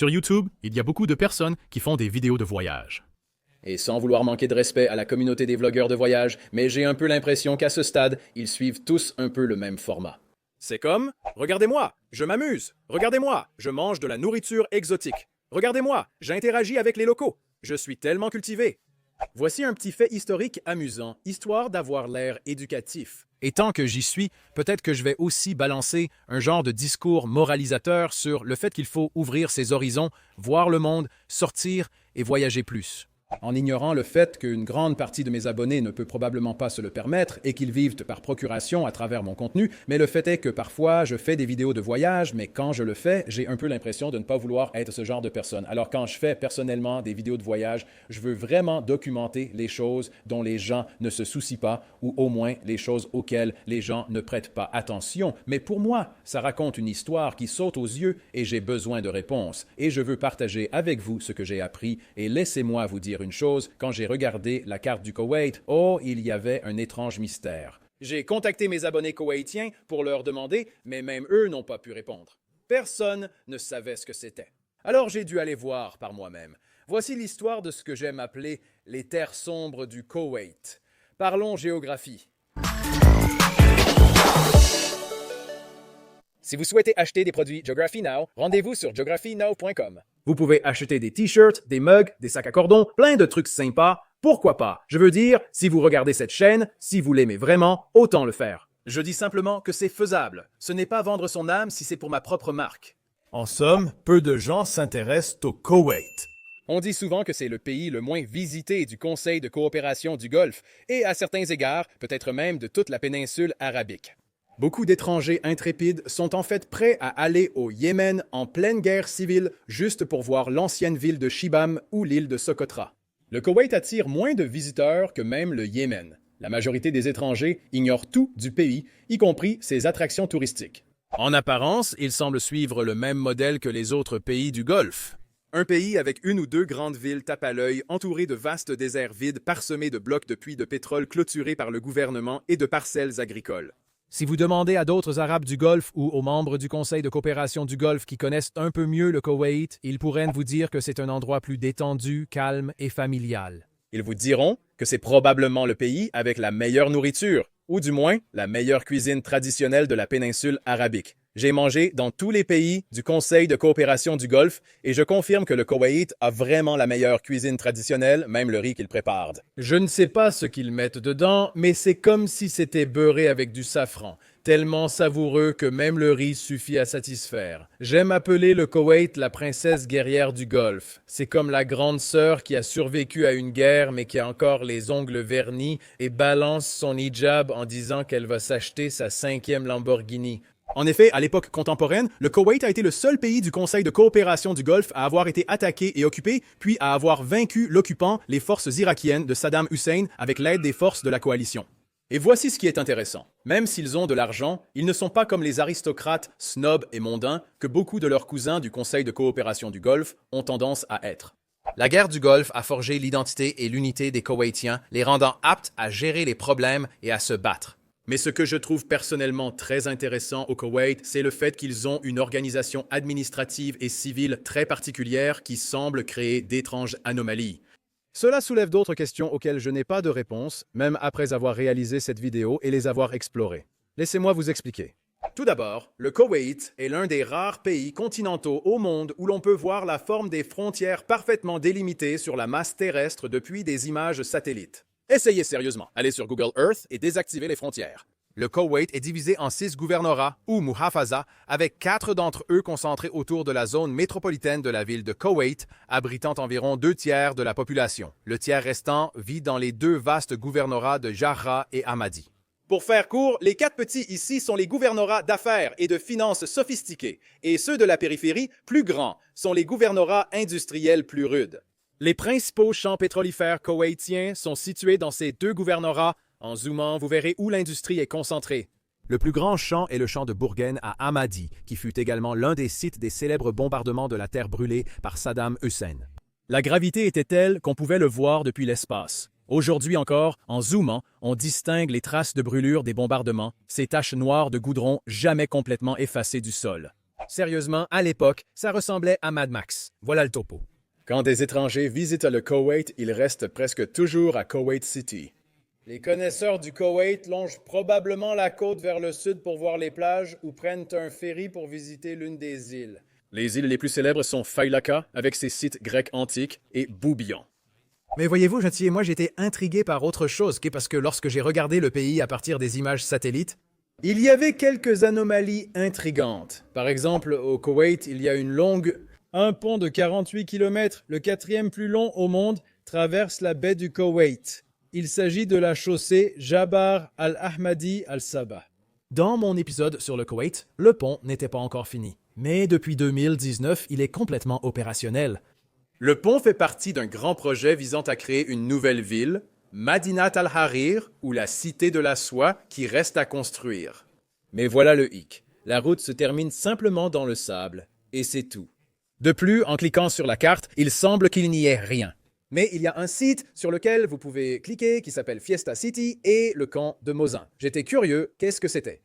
Sur YouTube, il y a beaucoup de personnes qui font des vidéos de voyage. Et sans vouloir manquer de respect à la communauté des vlogueurs de voyage, mais j'ai un peu l'impression qu'à ce stade, ils suivent tous un peu le même format. C'est comme « Regardez-moi, je m'amuse. Regardez-moi, je mange de la nourriture exotique. Regardez-moi, j'interagis avec les locaux. Je suis tellement cultivé. » Voici un petit fait historique amusant, histoire d'avoir l'air éducatif. Et tant que j'y suis, peut-être que je vais aussi balancer un genre de discours moralisateur sur le fait qu'il faut ouvrir ses horizons, voir le monde, sortir et voyager plus. En ignorant le fait qu'une grande partie de mes abonnés ne peut probablement pas se le permettre et qu'ils vivent par procuration à travers mon contenu, mais le fait est que parfois je fais des vidéos de voyage, mais quand je le fais, j'ai un peu l'impression de ne pas vouloir être ce genre de personne. Alors quand je fais personnellement des vidéos de voyage, je veux vraiment documenter les choses dont les gens ne se soucient pas, ou au moins les choses auxquelles les gens ne prêtent pas attention. Mais pour moi, ça raconte une histoire qui saute aux yeux et j'ai besoin de réponses. Et je veux partager avec vous ce que j'ai appris et laissez-moi vous dire une chose, quand j'ai regardé la carte du Koweït, oh, il y avait un étrange mystère. J'ai contacté mes abonnés koweïtiens pour leur demander, mais même eux n'ont pas pu répondre. Personne ne savait ce que c'était. Alors j'ai dû aller voir par moi-même. Voici l'histoire de ce que j'aime appeler les terres sombres du Koweït. Parlons géographie. Si vous souhaitez acheter des produits Geography Now, rendez-vous sur geographynow.com. Vous pouvez acheter des t-shirts, des mugs, des sacs à cordon, plein de trucs sympas. Pourquoi pas? Je veux dire, si vous regardez cette chaîne, si vous l'aimez vraiment, autant le faire. Je dis simplement que c'est faisable. Ce n'est pas vendre son âme si c'est pour ma propre marque. En somme, peu de gens s'intéressent au Koweït. On dit souvent que c'est le pays le moins visité du Conseil de coopération du Golfe et, à certains égards, peut-être même de toute la péninsule arabique. Beaucoup d'étrangers intrépides sont en fait prêts à aller au Yémen en pleine guerre civile juste pour voir l'ancienne ville de Shibam ou l'île de Socotra. Le Koweït attire moins de visiteurs que même le Yémen. La majorité des étrangers ignorent tout du pays, y compris ses attractions touristiques. En apparence, il semble suivre le même modèle que les autres pays du Golfe. Un pays avec une ou deux grandes villes tape à l'œil, entouré de vastes déserts vides parsemés de blocs de puits de pétrole clôturés par le gouvernement et de parcelles agricoles. Si vous demandez à d'autres Arabes du Golfe ou aux membres du Conseil de coopération du Golfe qui connaissent un peu mieux le Koweït, ils pourraient vous dire que c'est un endroit plus détendu, calme et familial. Ils vous diront que c'est probablement le pays avec la meilleure nourriture, ou du moins la meilleure cuisine traditionnelle de la péninsule arabique. J'ai mangé dans tous les pays du Conseil de coopération du Golfe et je confirme que le Koweït a vraiment la meilleure cuisine traditionnelle, même le riz qu'ils préparent. Je ne sais pas ce qu'ils mettent dedans, mais c'est comme si c'était beurré avec du safran, tellement savoureux que même le riz suffit à satisfaire. J'aime appeler le Koweït la princesse guerrière du Golfe. C'est comme la grande sœur qui a survécu à une guerre mais qui a encore les ongles vernis et balance son hijab en disant qu'elle va s'acheter sa 5e Lamborghini. En effet, à l'époque contemporaine, le Koweït a été le seul pays du Conseil de coopération du Golfe à avoir été attaqué et occupé, puis à avoir vaincu l'occupant, les forces irakiennes de Saddam Hussein, avec l'aide des forces de la coalition. Et voici ce qui est intéressant. Même s'ils ont de l'argent, ils ne sont pas comme les aristocrates, snobs et mondains que beaucoup de leurs cousins du Conseil de coopération du Golfe ont tendance à être. La guerre du Golfe a forgé l'identité et l'unité des Koweïtiens, les rendant aptes à gérer les problèmes et à se battre. Mais ce que je trouve personnellement très intéressant au Koweït, c'est le fait qu'ils ont une organisation administrative et civile très particulière qui semble créer d'étranges anomalies. Cela soulève d'autres questions auxquelles je n'ai pas de réponse, même après avoir réalisé cette vidéo et les avoir explorées. Laissez-moi vous expliquer. Tout d'abord, le Koweït est l'un des rares pays continentaux au monde où l'on peut voir la forme des frontières parfaitement délimitées sur la masse terrestre depuis des images satellites. Essayez sérieusement, allez sur Google Earth et désactivez les frontières. Le Koweït est divisé en 6 gouvernorats, ou muhafaza, avec 4 d'entre eux concentrés autour de la zone métropolitaine de la ville de Koweït, abritant environ 2 tiers de la population. Le tiers restant vit dans les 2 vastes gouvernorats de Jarrah et Hamadi. Pour faire court, les 4 petits ici sont les gouvernorats d'affaires et de finances sophistiqués, et ceux de la périphérie, plus grands, sont les gouvernorats industriels plus rudes. Les principaux champs pétrolifères koweïtiens sont situés dans ces 2 gouvernorats. En zoomant, vous verrez où l'industrie est concentrée. Le plus grand champ est le champ de Bourgaine à Hamadi, qui fut également l'un des sites des célèbres bombardements de la terre brûlée par Saddam Hussein. La gravité était telle qu'on pouvait le voir depuis l'espace. Aujourd'hui encore, en zoomant, on distingue les traces de brûlure des bombardements, ces taches noires de goudron jamais complètement effacées du sol. Sérieusement, à l'époque, ça ressemblait à Mad Max. Voilà le topo. Quand des étrangers visitent le Koweït, ils restent presque toujours à Kuwait City. Les connaisseurs du Koweït longent probablement la côte vers le sud pour voir les plages ou prennent un ferry pour visiter l'une des îles. Les îles les plus célèbres sont Failaka, avec ses sites grecs antiques, et Boubian. Mais voyez-vous, gentil, moi j'étais intrigué par autre chose, parce que lorsque j'ai regardé le pays à partir des images satellites, il y avait quelques anomalies intrigantes. Par exemple, au Koweït, il y a un pont de 48 km, le 4e plus long au monde, traverse la baie du Koweït. Il s'agit de la chaussée Jabbar al-Ahmadi al-Sabah. Dans mon épisode sur le Koweït, le pont n'était pas encore fini. Mais depuis 2019, il est complètement opérationnel. Le pont fait partie d'un grand projet visant à créer une nouvelle ville, Madinat al-Harir, ou la Cité de la Soie, qui reste à construire. Mais voilà le hic. La route se termine simplement dans le sable, et c'est tout. De plus, en cliquant sur la carte, il semble qu'il n'y ait rien. Mais il y a un site sur lequel vous pouvez cliquer qui s'appelle Fiesta City et le camp de Mosin. J'étais curieux, qu'est-ce que c'était?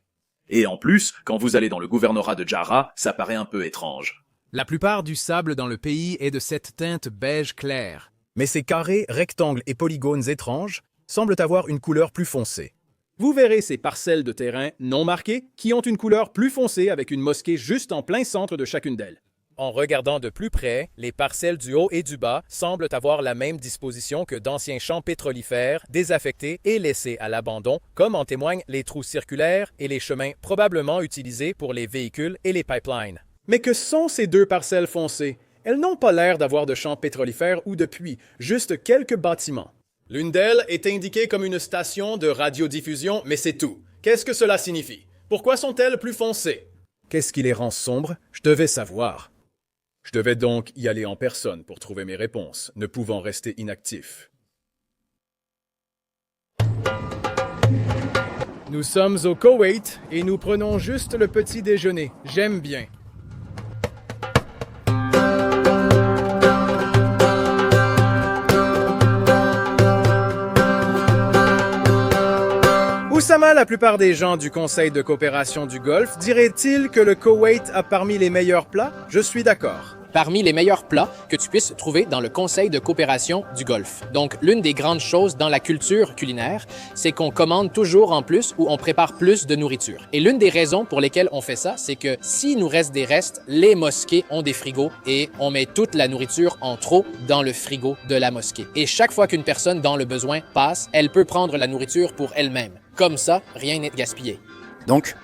Et en plus, quand vous allez dans le gouvernorat de Jarrah, ça paraît un peu étrange. La plupart du sable dans le pays est de cette teinte beige clair. Mais ces carrés, rectangles et polygones étranges semblent avoir une couleur plus foncée. Vous verrez ces parcelles de terrain non marquées qui ont une couleur plus foncée avec une mosquée juste en plein centre de chacune d'elles. En regardant de plus près, les parcelles du haut et du bas semblent avoir la même disposition que d'anciens champs pétrolifères désaffectés et laissés à l'abandon, comme en témoignent les trous circulaires et les chemins probablement utilisés pour les véhicules et les pipelines. Mais que sont ces deux parcelles foncées? Elles n'ont pas l'air d'avoir de champs pétrolifères ou de puits, juste quelques bâtiments. L'une d'elles est indiquée comme une station de radiodiffusion, mais c'est tout. Qu'est-ce que cela signifie? Pourquoi sont-elles plus foncées? Qu'est-ce qui les rend sombres? Je devais savoir. Je devais donc y aller en personne pour trouver mes réponses, ne pouvant rester inactif. Nous sommes au Koweït et nous prenons juste le petit déjeuner. J'aime bien. Oussama, la plupart des gens du Conseil de coopération du Golfe diraient-ils que le Koweït a parmi les meilleurs plats? Je suis d'accord. Parmi les meilleurs plats que tu puisses trouver dans le Conseil de coopération du Golfe. Donc, l'une des grandes choses dans la culture culinaire, c'est qu'on commande toujours en plus ou on prépare plus de nourriture. Et l'une des raisons pour lesquelles on fait ça, c'est que s'il nous reste des restes, les mosquées ont des frigos et on met toute la nourriture en trop dans le frigo de la mosquée. Et chaque fois qu'une personne dans le besoin passe, elle peut prendre la nourriture pour elle-même. Comme ça, rien n'est gaspillé. Donc,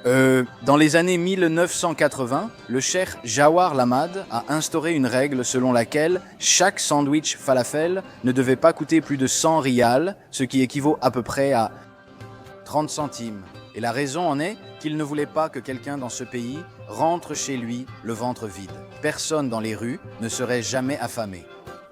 dans les années 1980, le cheikh Jawar Lamad a instauré une règle selon laquelle chaque sandwich falafel ne devait pas coûter plus de 100 riyals, ce qui équivaut à peu près à 30 centimes. Et la raison en est qu'il ne voulait pas que quelqu'un dans ce pays rentre chez lui le ventre vide. Personne dans les rues ne serait jamais affamé.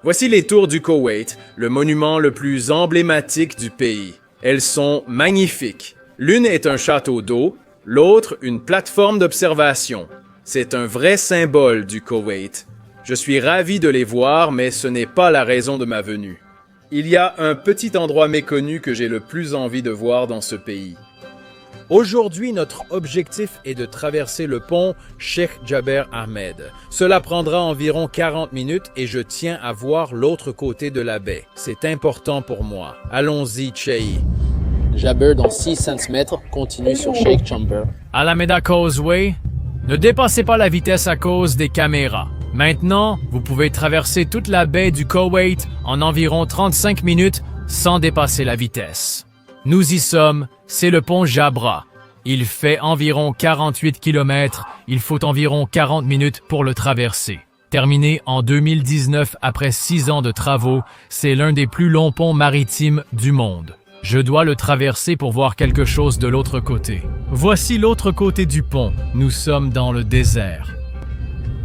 Voici les tours du Koweït, le monument le plus emblématique du pays. Elles sont magnifiques. L'une est un château d'eau, l'autre une plateforme d'observation. C'est un vrai symbole du Koweït. Je suis ravi de les voir, mais ce n'est pas la raison de ma venue. Il y a un petit endroit méconnu que j'ai le plus envie de voir dans ce pays. Aujourd'hui, notre objectif est de traverser le pont Sheikh Jabbar Ahmed. Cela prendra environ 40 minutes et je tiens à voir l'autre côté de la baie. C'est important pour moi. Allons-y, Chey. Jabbar, dans 600 mètres, continue sur Sheikh Jabbar. Alameda Causeway, ne dépassez pas la vitesse à cause des caméras. Maintenant, vous pouvez traverser toute la baie du Koweït en environ 35 minutes sans dépasser la vitesse. Nous y sommes, c'est le pont Jabra. Il fait environ 48 km, il faut environ 40 minutes pour le traverser. Terminé en 2019 après 6 ans de travaux, c'est l'un des plus longs ponts maritimes du monde. Je dois le traverser pour voir quelque chose de l'autre côté. Voici l'autre côté du pont, nous sommes dans le désert.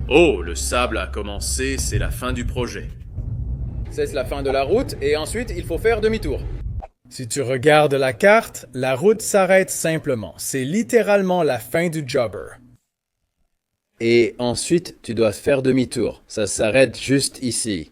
Oh, le sable a commencé, c'est la fin du projet. C'est la fin de la route et ensuite il faut faire demi-tour. Si tu regardes la carte, la route s'arrête simplement. C'est littéralement la fin du Jabbar. Et ensuite, tu dois faire demi-tour. Ça s'arrête juste ici.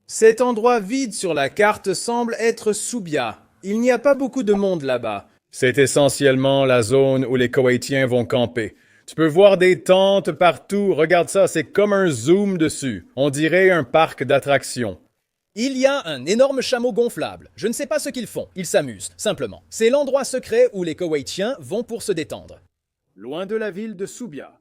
Cet endroit vide sur la carte semble être Soubia. Il n'y a pas beaucoup de monde là-bas. C'est essentiellement la zone où les Koweïtiens vont camper. Tu peux voir des tentes partout. Regarde ça, c'est comme un zoom dessus. On dirait un parc d'attractions. Il y a un énorme chameau gonflable. Je ne sais pas ce qu'ils font. Ils s'amusent, simplement. C'est l'endroit secret où les Koweïtiens vont pour se détendre. Loin de la ville de Soubia.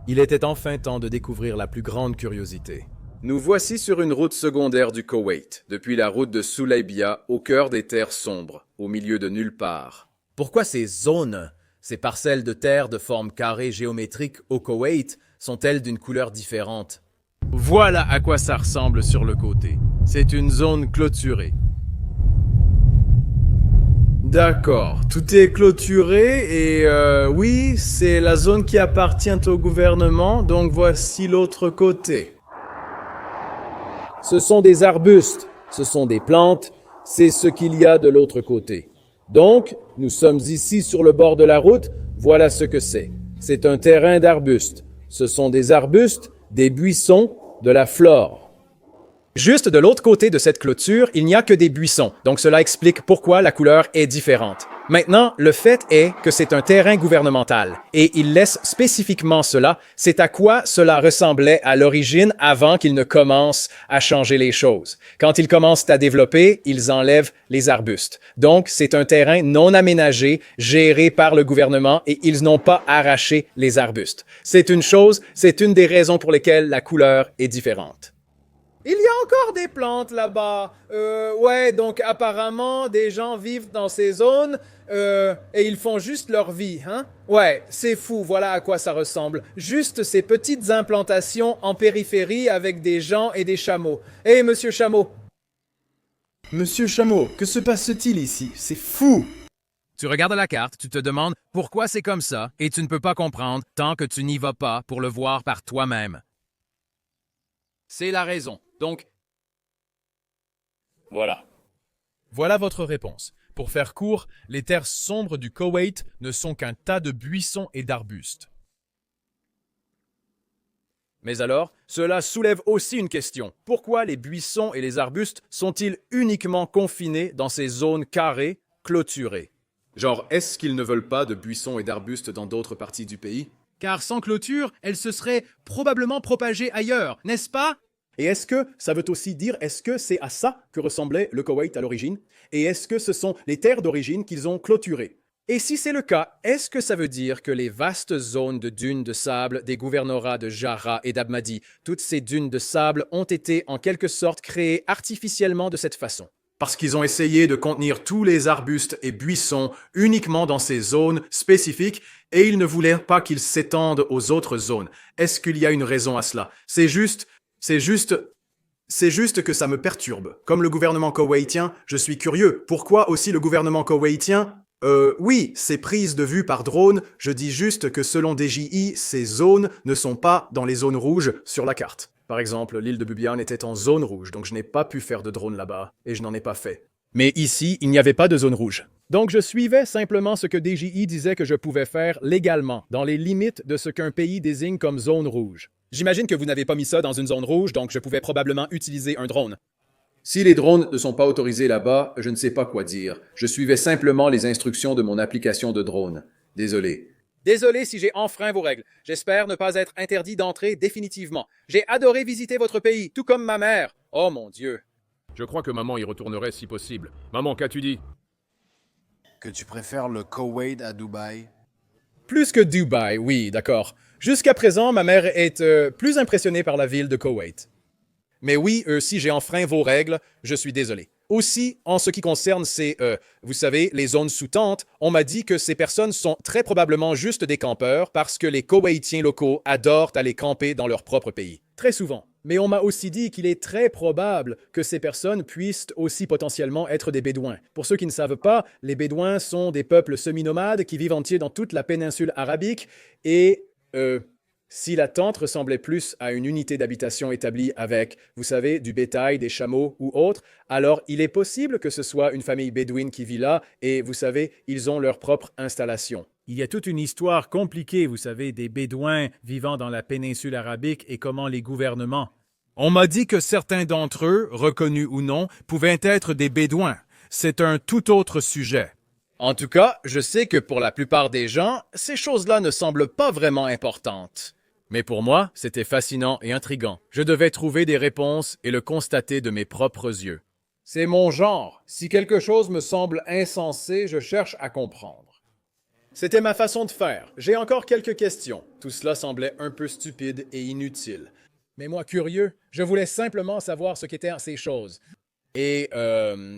Il était enfin temps de découvrir la plus grande curiosité. Nous voici sur une route secondaire du Koweït, depuis la route de Soulaybia, au cœur des terres sombres, au milieu de nulle part. Pourquoi ces zones, ces parcelles de terre de forme carrée géométrique au Koweït, sont-elles d'une couleur différente? Voilà à quoi ça ressemble sur le côté. C'est une zone clôturée. D'accord, tout est clôturé et oui, c'est la zone qui appartient au gouvernement, donc voici l'autre côté. Ce sont des arbustes, ce sont des plantes, c'est ce qu'il y a de l'autre côté. Donc, nous sommes ici sur le bord de la route, voilà ce que c'est. C'est un terrain d'arbustes. Ce sont des arbustes, des buissons, de la flore. Juste de l'autre côté de cette clôture, il n'y a que des buissons, donc cela explique pourquoi la couleur est différente. Maintenant, le fait est que c'est un terrain gouvernemental, et il laisse spécifiquement cela, c'est à quoi cela ressemblait à l'origine avant qu'ils ne commencent à changer les choses. Quand ils commencent à développer, ils enlèvent les arbustes. Donc, c'est un terrain non aménagé, géré par le gouvernement, et ils n'ont pas arraché les arbustes. C'est une des raisons pour lesquelles la couleur est différente. Il y a encore des plantes là-bas. Ouais, donc apparemment, des gens vivent dans ces zones et ils font juste leur vie, hein? Ouais, c'est fou, voilà à quoi ça ressemble. Juste ces petites implantations en périphérie avec des gens et des chameaux. Hé, monsieur Chameau! Monsieur Chameau, que se passe-t-il ici? C'est fou! Tu regardes la carte, tu te demandes pourquoi c'est comme ça, et tu ne peux pas comprendre tant que tu n'y vas pas pour le voir par toi-même. C'est la raison. Donc, Voilà. Voilà votre réponse. Pour faire court, les terres sombres du Koweït ne sont qu'un tas de buissons et d'arbustes. mais alors, cela soulève aussi une question. Pourquoi les buissons et les arbustes sont-ils uniquement confinés dans ces zones carrées, clôturées? Genre, est-ce qu'ils ne veulent pas de buissons et d'arbustes dans d'autres parties du pays? Car sans clôture, elles se seraient probablement propagées ailleurs, n'est-ce pas? Et est-ce que ça veut aussi dire, est-ce que c'est à ça que ressemblait le Koweït à l'origine? Et est-ce que ce sont les terres d'origine qu'ils ont clôturées? Et si c'est le cas, est-ce que ça veut dire que les vastes zones de dunes de sable des gouvernorats de Jarrah et d'Abmadi, toutes ces dunes de sable ont été en quelque sorte créées artificiellement de cette façon? Parce qu'ils ont essayé de contenir tous les arbustes et buissons uniquement dans ces zones spécifiques et ils ne voulaient pas qu'ils s'étendent aux autres zones. Est-ce qu'il y a une raison à cela? C'est juste que ça me perturbe. Comme le gouvernement koweïtien, je suis curieux. Pourquoi aussi le gouvernement koweïtien? Oui, c'est prise de vue par drone. Je dis juste que selon DJI, ces zones ne sont pas dans les zones rouges sur la carte. Par exemple, l'île de Bubian était en zone rouge, donc je n'ai pas pu faire de drone là-bas, et je n'en ai pas fait. Mais ici, il n'y avait pas de zone rouge. Donc je suivais simplement ce que DJI disait que je pouvais faire légalement, dans les limites de ce qu'un pays désigne comme zone rouge. J'imagine que vous n'avez pas mis ça dans une zone rouge, donc je pouvais probablement utiliser un drone. Si les drones ne sont pas autorisés là-bas, je ne sais pas quoi dire. Je suivais simplement les instructions de mon application de drone. Désolé. Désolé si j'ai enfreint vos règles. J'espère ne pas être interdit d'entrer définitivement. J'ai adoré visiter votre pays, tout comme ma mère. Oh mon Dieu. Je crois que maman y retournerait si possible. Maman, qu'as-tu dit? Que tu préfères le Koweït à Dubaï? Plus que Dubaï, oui, d'accord. Jusqu'à présent, ma mère est plus impressionnée par la ville de Koweït. Mais oui, si j'ai enfreint vos règles, je suis désolé. Aussi, en ce qui concerne ces, vous savez, les zones sous tente, on m'a dit que ces personnes sont très probablement juste des campeurs parce que les Koweïtiens locaux adorent aller camper dans leur propre pays. Très souvent. Mais on m'a aussi dit qu'il est très probable que ces personnes puissent aussi potentiellement être des Bédouins. Pour ceux qui ne savent pas, les Bédouins sont des peuples semi-nomades qui vivent entiers dans toute la péninsule arabique et, si la tente ressemblait plus à une unité d'habitation établie avec, vous savez, du bétail, des chameaux ou autre, alors il est possible que ce soit une famille bédouine qui vit là et, vous savez, ils ont leur propre installation. Il y a toute une histoire compliquée, vous savez, des Bédouins vivant dans la péninsule arabique et comment les gouvernements. On m'a dit que certains d'entre eux, reconnus ou non, pouvaient être des Bédouins. C'est un tout autre sujet. En tout cas, je sais que pour la plupart des gens, ces choses-là ne semblent pas vraiment importantes. Mais pour moi, c'était fascinant et intriguant. Je devais trouver des réponses et le constater de mes propres yeux. C'est mon genre. Si quelque chose me semble insensé, je cherche à comprendre. C'était ma façon de faire. J'ai encore quelques questions. Tout cela semblait un peu stupide et inutile. Mais moi, curieux, je voulais simplement savoir ce qu'étaient ces choses. Et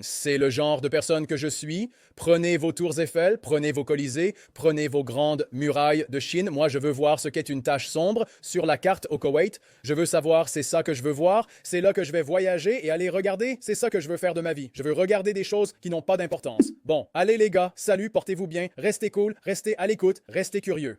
c'est le genre de personne que je suis. Prenez vos tours Eiffel, prenez vos Colisées, prenez vos grandes murailles de Chine. Moi, je veux voir ce qu'est une tache sombre sur la carte au Koweït. Je veux savoir, c'est ça que je veux voir. C'est là que je vais voyager et aller regarder. C'est ça que je veux faire de ma vie. Je veux regarder des choses qui n'ont pas d'importance. Bon, allez les gars, salut, portez-vous bien, restez cool, restez à l'écoute, restez curieux.